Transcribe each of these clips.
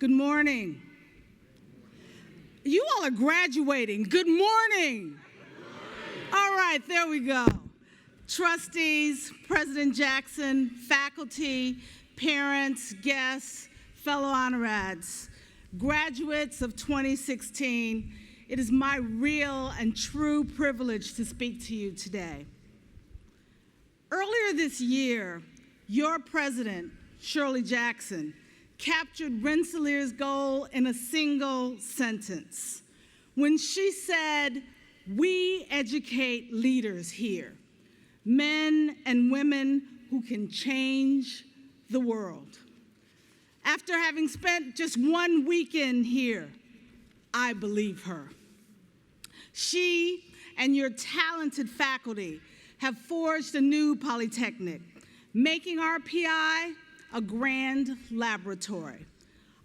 Good morning. You all are graduating. Good morning. All right, there we go. Trustees, President Jackson, faculty, parents, guests, fellow honorads, graduates of 2016, it is my real and true privilege to speak to you today. Earlier this year, your president, Shirley Jackson, captured Rensselaer's goal in a single sentence when she said, "We educate leaders here, men and women who can change the world." After having spent just one weekend here, I believe her. She and your talented faculty have forged a new Polytechnic, making RPI a grand laboratory.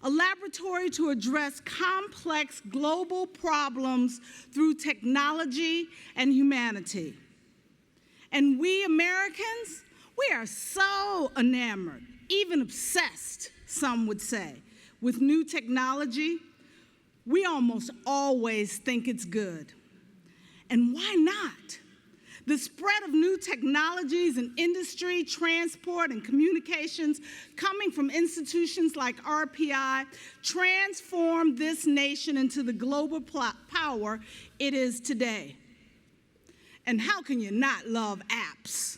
A laboratory to address complex global problems through technology and humanity. And we Americans, we are so enamored, even obsessed, some would say, with new technology. We almost always think it's good. And why not? The spread of new technologies in industry, transport, and communications coming from institutions like RPI transformed this nation into the global power it is today. And how can you not love apps?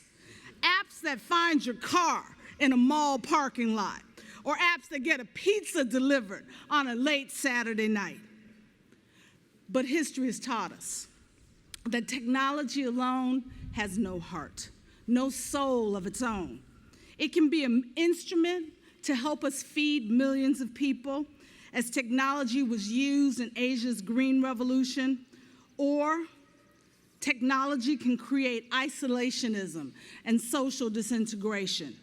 Apps that find your car in a mall parking lot, or apps that get a pizza delivered on a late Saturday night. But history has taught us that technology alone has no heart, no soul of its own. It can be an instrument to help us feed millions of people, as technology was used in Asia's Green Revolution, or technology can create isolationism and social disintegration.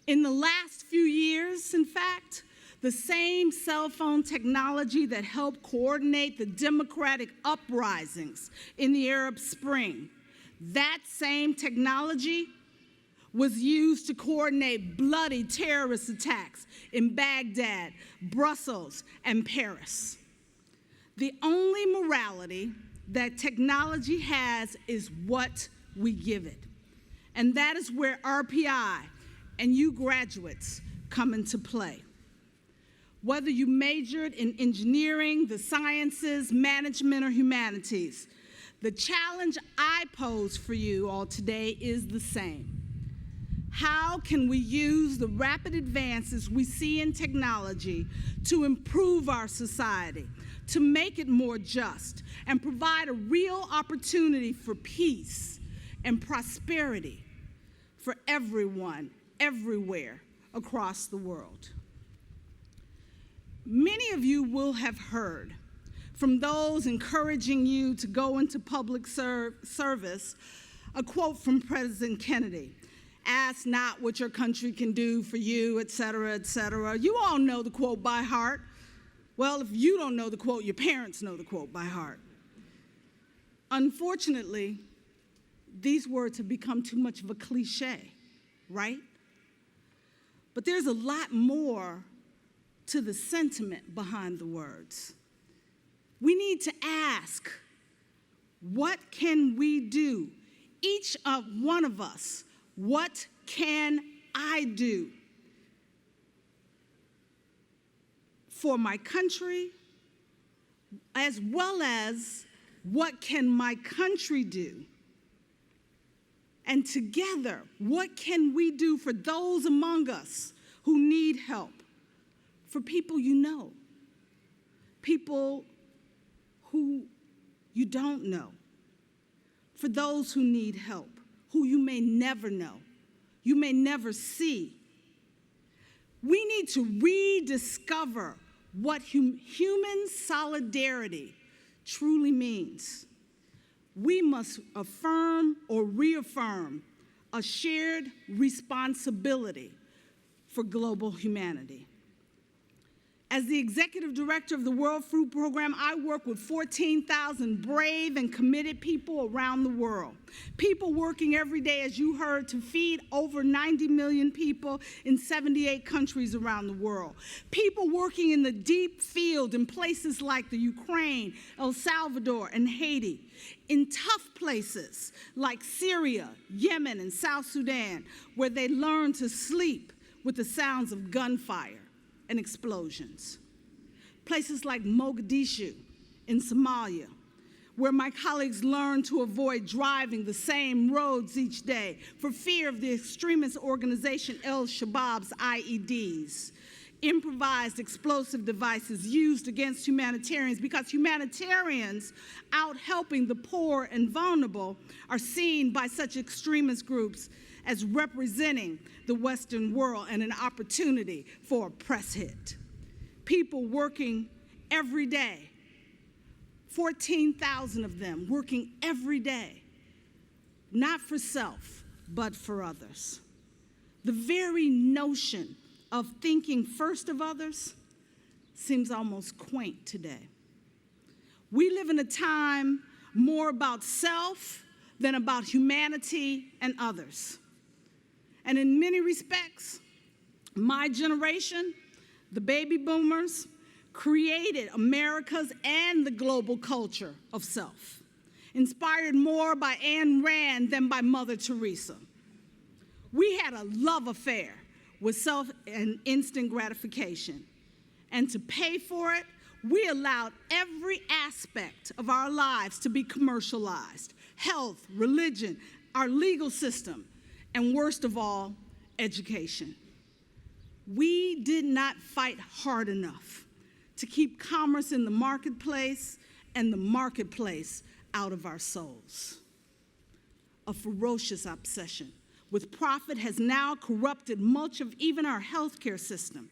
In the last few years, in fact, the same cell phone technology that helped coordinate the democratic uprisings in the Arab Spring, that same technology was used to coordinate bloody terrorist attacks in Baghdad, Brussels, and Paris. The only morality that technology has is what we give it. And that is where RPI and you graduates come into play. Whether you majored in engineering, the sciences, management, or humanities, the challenge I pose for you all today is the same. How can we use the rapid advances we see in technology to improve our society, to make it more just, and provide a real opportunity for peace and prosperity for everyone, everywhere across the world? Many of you will have heard from those encouraging you to go into public service a quote from President Kennedy: "Ask not what your country can do for you," et cetera, et cetera. You all know the quote by heart. Well, if you don't know the quote, your parents know the quote by heart. Unfortunately, these words have become too much of a cliche, right? But there's a lot more to the sentiment behind the words. We need to ask, what can we do? Each one of us, what can I do for my country, as well as what can my country do? And together, what can we do for those among us who need help? For people you know, people who you don't know, for those who need help, who you may never know, you may never see. We need to rediscover what human solidarity truly means. We must affirm or reaffirm a shared responsibility for global humanity. As the executive director of the World Food Program, I work with 14,000 brave and committed people around the world. People working every day, as you heard, to feed over 90 million people in 78 countries around the world. People working in the deep field in places like the Ukraine, El Salvador, and Haiti. In tough places like Syria, Yemen, and South Sudan, where they learn to sleep with the sounds of gunfire and explosions. Places like Mogadishu in Somalia, where my colleagues learn to avoid driving the same roads each day for fear of the extremist organization Al-Shabaab's IEDs, improvised explosive devices used against humanitarians, because humanitarians out helping the poor and vulnerable are seen by such extremist groups as representing the Western world and an opportunity for a press hit. People working every day, 14,000 of them working every day, not for self, but for others. The very notion of thinking first of others seems almost quaint today. We live in a time more about self than about humanity and others. And in many respects, my generation, the baby boomers, created America's and the global culture of self, inspired more by Ayn Rand than by Mother Teresa. We had a love affair with self and instant gratification. And to pay for it, we allowed every aspect of our lives to be commercialized: health, religion, our legal system, and worst of all, education. We did not fight hard enough to keep commerce in the marketplace and the marketplace out of our souls. A ferocious obsession with profit has now corrupted much of even our healthcare system,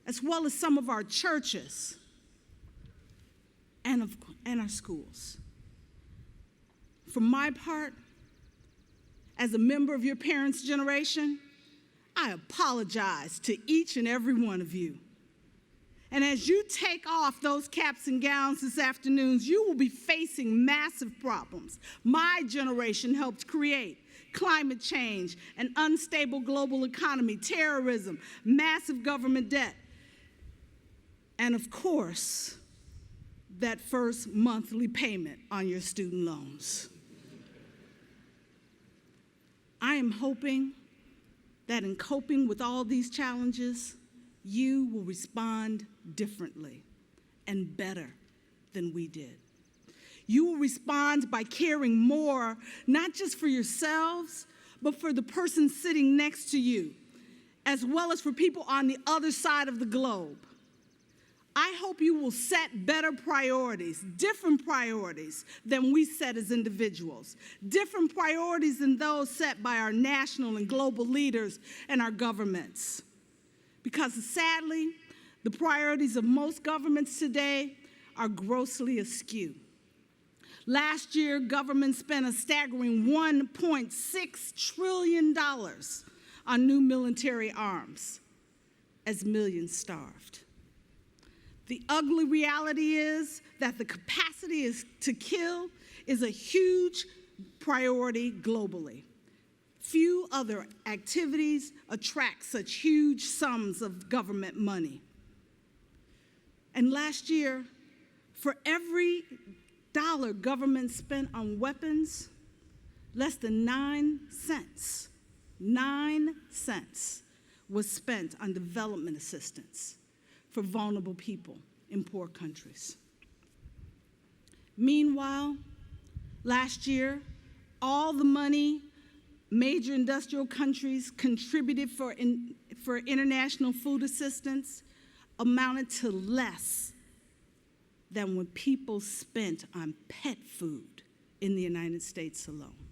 as well as some of our churches and our schools. For my part, as a member of your parents' generation, I apologize to each and every one of you. And as you take off those caps and gowns this afternoon, you will be facing massive problems my generation helped create: climate change, an unstable global economy, terrorism, massive government debt, and of course, that first monthly payment on your student loans. I am hoping that in coping with all these challenges, you will respond differently and better than we did. You will respond by caring more, not just for yourselves, but for the person sitting next to you, as well as for people on the other side of the globe. I hope you will set better priorities, different priorities than we set as individuals, different priorities than those set by our national and global leaders and our governments. Because sadly, the priorities of most governments today are grossly askew. Last year, government spent a staggering $1.6 trillion on new military arms, as millions starved. The ugly reality is that the capacity to kill is a huge priority globally. Few other activities attract such huge sums of government money. And last year, for every dollar government spent on weapons, less than 9 cents was spent on development assistance for vulnerable people in poor countries. Meanwhile, last year, all the money major industrial countries contributed for international food assistance amounted to less than what people spent on pet food in the United States alone.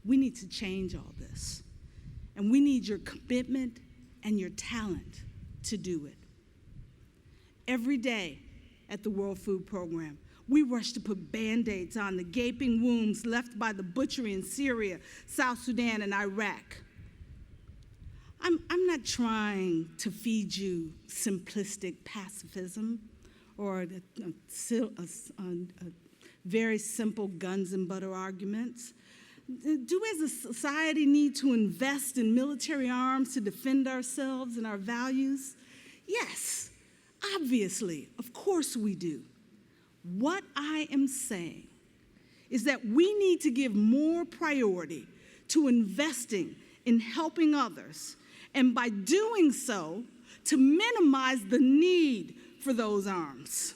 We need to change all this, and we need your commitment and your talent to do it. Every day at the World Food Program, we rush to put Band-Aids on the gaping wounds left by the butchery in Syria, South Sudan, and Iraq. I'm not trying to feed you simplistic pacifism or very simple guns and butter arguments. Do we as a society need to invest in military arms to defend ourselves and our values? Yes, obviously, of course we do. What I am saying is that we need to give more priority to investing in helping others, and by doing so, to minimize the need for those arms.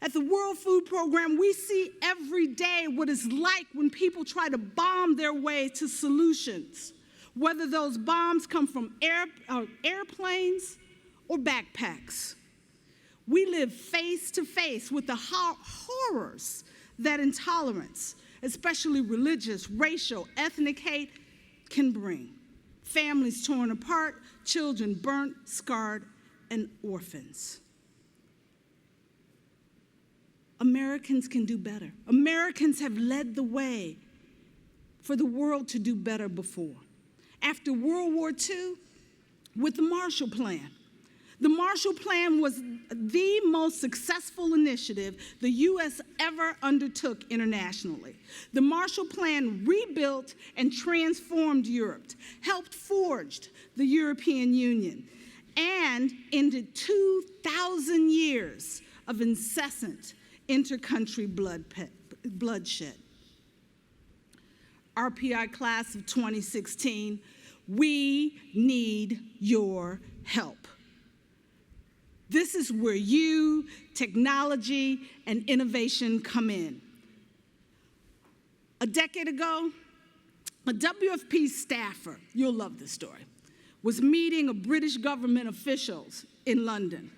At the World Food Program, we see every day what it's like when people try to bomb their way to solutions, whether those bombs come from airplanes or backpacks. We live face to face with the horrors that intolerance, especially religious, racial, ethnic hate, can bring. Families torn apart, children burnt, scarred, and orphans. Americans can do better. Americans have led the way for the world to do better before. After World War II, with the Marshall Plan. The Marshall Plan was the most successful initiative the U.S. ever undertook internationally. The Marshall Plan rebuilt and transformed Europe, helped forge the European Union, and ended 2,000 years of incessant intercountry bloodshed. RPI class of 2016, we need your help. This is where you, technology, and innovation come in. A decade ago, a WFP staffer, you'll love this story, was meeting a British government officials in London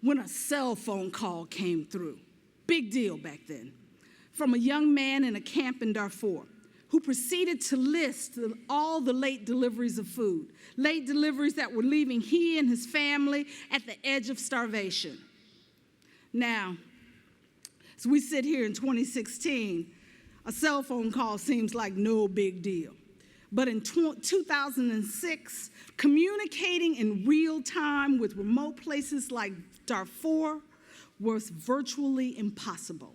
when a cell phone call came through. Big deal back then. From a young man in a camp in Darfur who proceeded to list all the late deliveries of food, late deliveries that were leaving he and his family at the edge of starvation. Now, as we sit here in 2016, a cell phone call seems like no big deal. But in 2006, communicating in real time with remote places like Darfur was virtually impossible.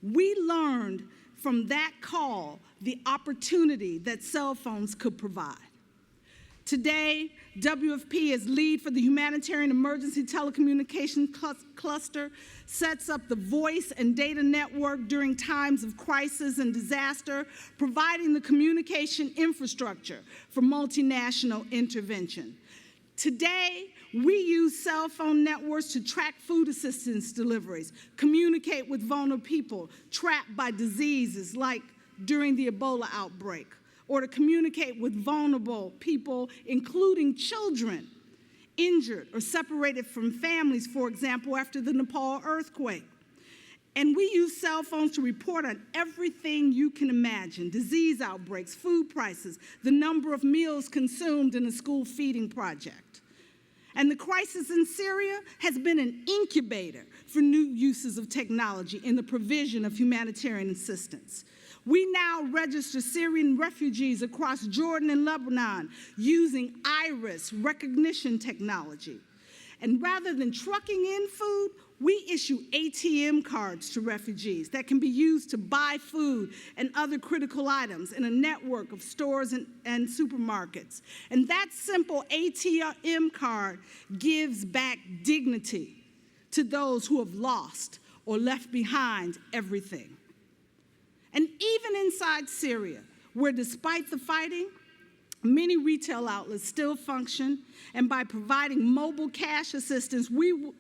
We learned from that call the opportunity that cell phones could provide. Today, WFP, as lead for the Humanitarian Emergency Telecommunications Cluster, sets up the voice and data network during times of crisis and disaster, providing the communication infrastructure for multinational intervention. Today, we use cell phone networks to track food assistance deliveries, communicate with vulnerable people trapped by diseases like during the Ebola outbreak, or to communicate with vulnerable people, including children, injured or separated from families, for example, after the Nepal earthquake. And we use cell phones to report on everything you can imagine: disease outbreaks, food prices, the number of meals consumed in a school feeding project. And the crisis in Syria has been an incubator for new uses of technology in the provision of humanitarian assistance. We now register Syrian refugees across Jordan and Lebanon using iris recognition technology. And rather than trucking in food, we issue ATM cards to refugees that can be used to buy food and other critical items in a network of stores and supermarkets. And that simple ATM card gives back dignity to those who have lost or left behind everything. And even inside Syria, where despite the fighting, many retail outlets still function, and by providing mobile cash assistance, we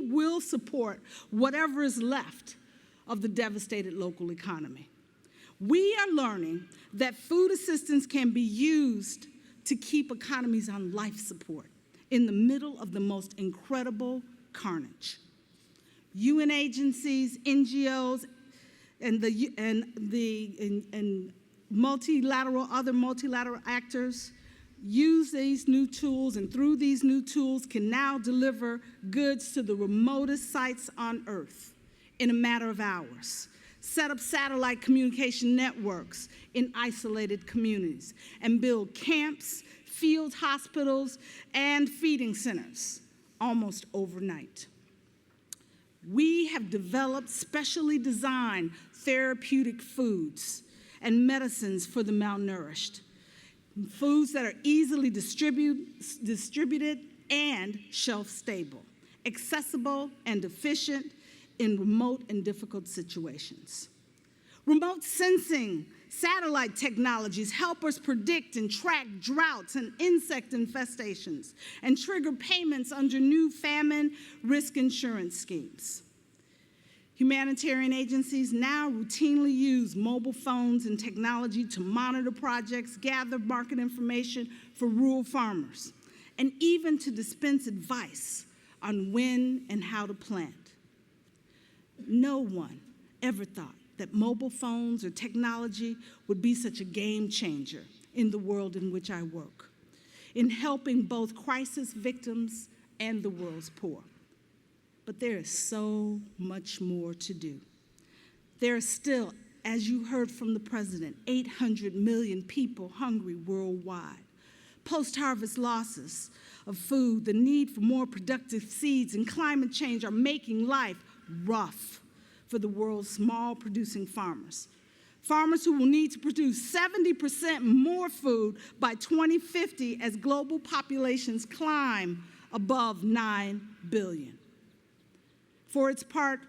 will support whatever is left of the devastated local economy. We are learning that food assistance can be used to keep economies on life support in the middle of the most incredible carnage. UN agencies, NGOs, and other multilateral actors use these new tools, and through these new tools can now deliver goods to the remotest sites on Earth in a matter of hours, set up satellite communication networks in isolated communities, and build camps, field hospitals, and feeding centers almost overnight. We have developed specially designed therapeutic foods and medicines for the malnourished, foods that are easily distributed and shelf-stable, accessible and efficient in remote and difficult situations. Remote sensing satellite technologies help us predict and track droughts and insect infestations and trigger payments under new famine risk insurance schemes. Humanitarian agencies now routinely use mobile phones and technology to monitor projects, gather market information for rural farmers, and even to dispense advice on when and how to plant. No one ever thought that mobile phones or technology would be such a game changer in the world in which I work, in helping both crisis victims and the world's poor. But there is so much more to do. There are still, as you heard from the president, 800 million people hungry worldwide. Post-harvest losses of food, the need for more productive seeds, and climate change are making life rough for the world's small producing farmers. Farmers who will need to produce 70% more food by 2050 as global populations climb above 9 billion. For its part,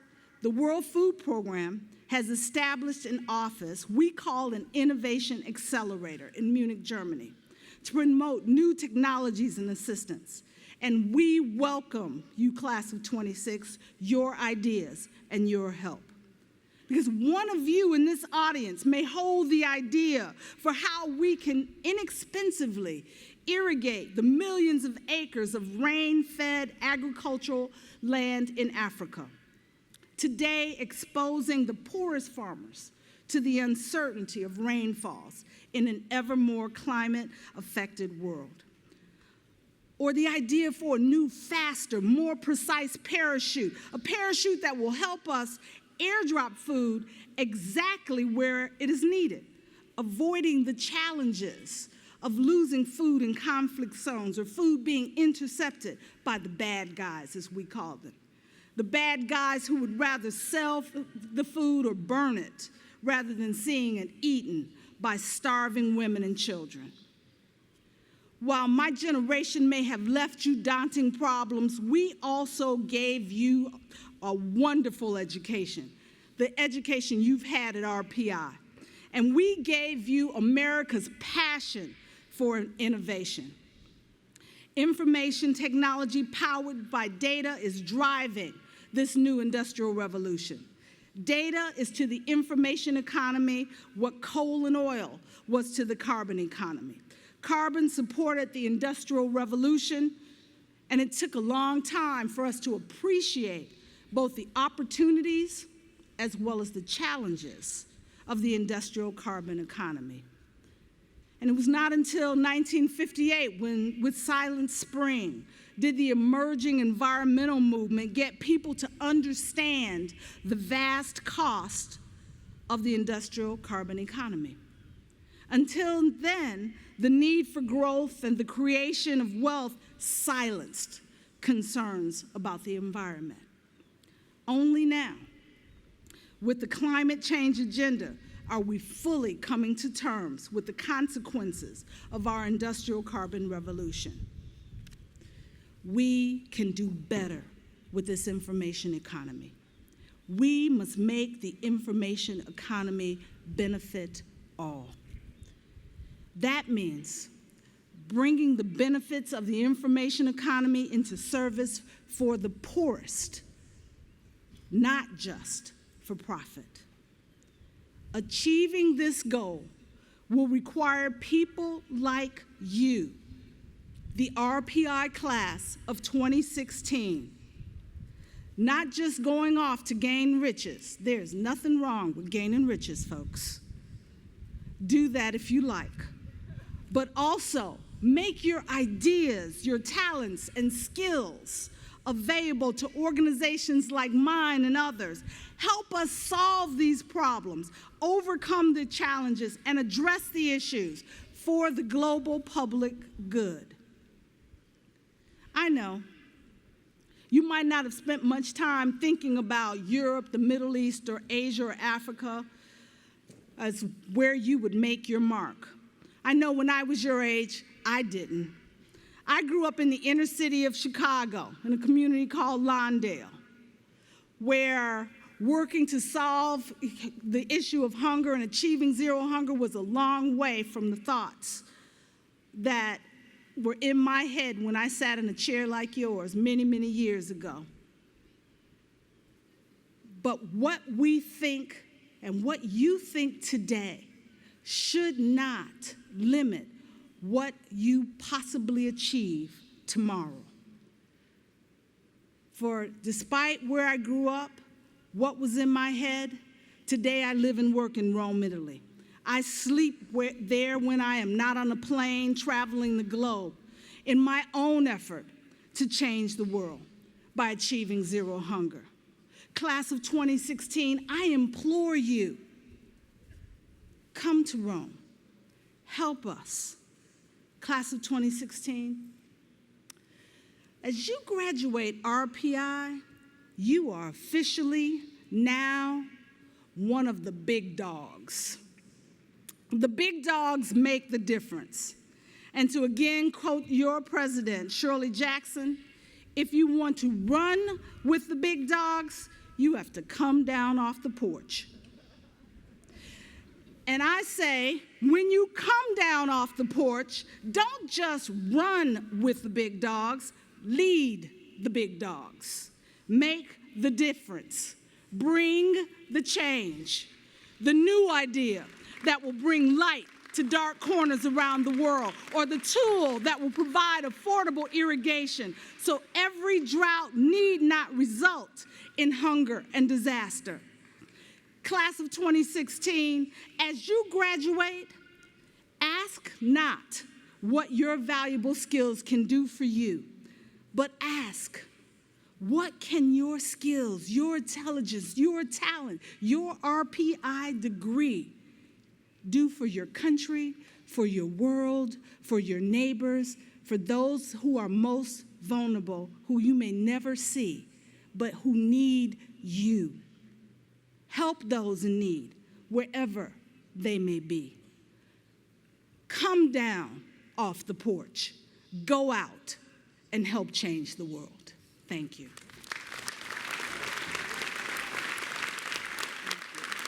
the World Food Program has established an office we call an Innovation Accelerator in Munich, Germany, to promote new technologies and assistance. And we welcome you, class of 26, your ideas and your help. Because one of you in this audience may hold the idea for how we can inexpensively irrigate the millions of acres of rain-fed agricultural land in Africa, today exposing the poorest farmers to the uncertainty of rainfalls in an ever more climate-affected world. Or the idea for a new, faster, more precise parachute, a parachute that will help us airdrop food exactly where it is needed, avoiding the challenges of losing food in conflict zones or food being intercepted by the bad guys, as we call them. The bad guys who would rather sell the food or burn it rather than seeing it eaten by starving women and children. While my generation may have left you daunting problems, we also gave you a wonderful education, the education you've had at RPI. And we gave you America's passion for innovation. Information technology powered by data is driving this new industrial revolution. Data is to the information economy what coal and oil was to the carbon economy. Carbon supported the Industrial Revolution, and it took a long time for us to appreciate both the opportunities as well as the challenges of the industrial carbon economy. And it was not until 1958 when, with Silent Spring, did the emerging environmental movement get people to understand the vast cost of the industrial carbon economy. Until then, the need for growth and the creation of wealth silenced concerns about the environment. Only now, with the climate change agenda, are we fully coming to terms with the consequences of our industrial carbon revolution. We can do better with this information economy. We must make the information economy benefit all. That means bringing the benefits of the information economy into service for the poorest, not just for profit. Achieving this goal will require people like you, the RPI class of 2016, not just going off to gain riches. There's nothing wrong with gaining riches, folks. Do that if you like. But also make your ideas, your talents, and skills available to organizations like mine and others. Help us solve these problems, overcome the challenges, and address the issues for the global public good. I know you might not have spent much time thinking about Europe, the Middle East, or Asia, or Africa as where you would make your mark. I know when I was your age, I didn't. I grew up in the inner city of Chicago, in a community called Lawndale, where working to solve the issue of hunger and achieving zero hunger was a long way from the thoughts that were in my head when I sat in a chair like yours many, many years ago. But what we think and what you think today should not limit what you possibly achieve tomorrow. For despite where I grew up, what was in my head, today I live and work in Rome, Italy. I sleep there when I am not on a plane traveling the globe in my own effort to change the world by achieving zero hunger. Class of 2016, I implore you, come to Rome. Help us. Class of 2016, as you graduate RPI, you are officially now one of the big dogs. The big dogs make the difference. And to again quote your president, Shirley Jackson, if you want to run with the big dogs, you have to come down off the porch. And I say, when you come down off the porch, don't just run with the big dogs, lead the big dogs. Make the difference. Bring the change, the new idea that will bring light to dark corners around the world, or the tool that will provide affordable irrigation so every drought need not result in hunger and disaster. Class of 2016, as you graduate, ask not what your valuable skills can do for you, but ask, what can your skills, your intelligence, your talent, your RPI degree do for your country, for your world, for your neighbors, for those who are most vulnerable, who you may never see, but who need you. Help those in need, wherever they may be. Come down off the porch, go out, and help change the world. Thank you.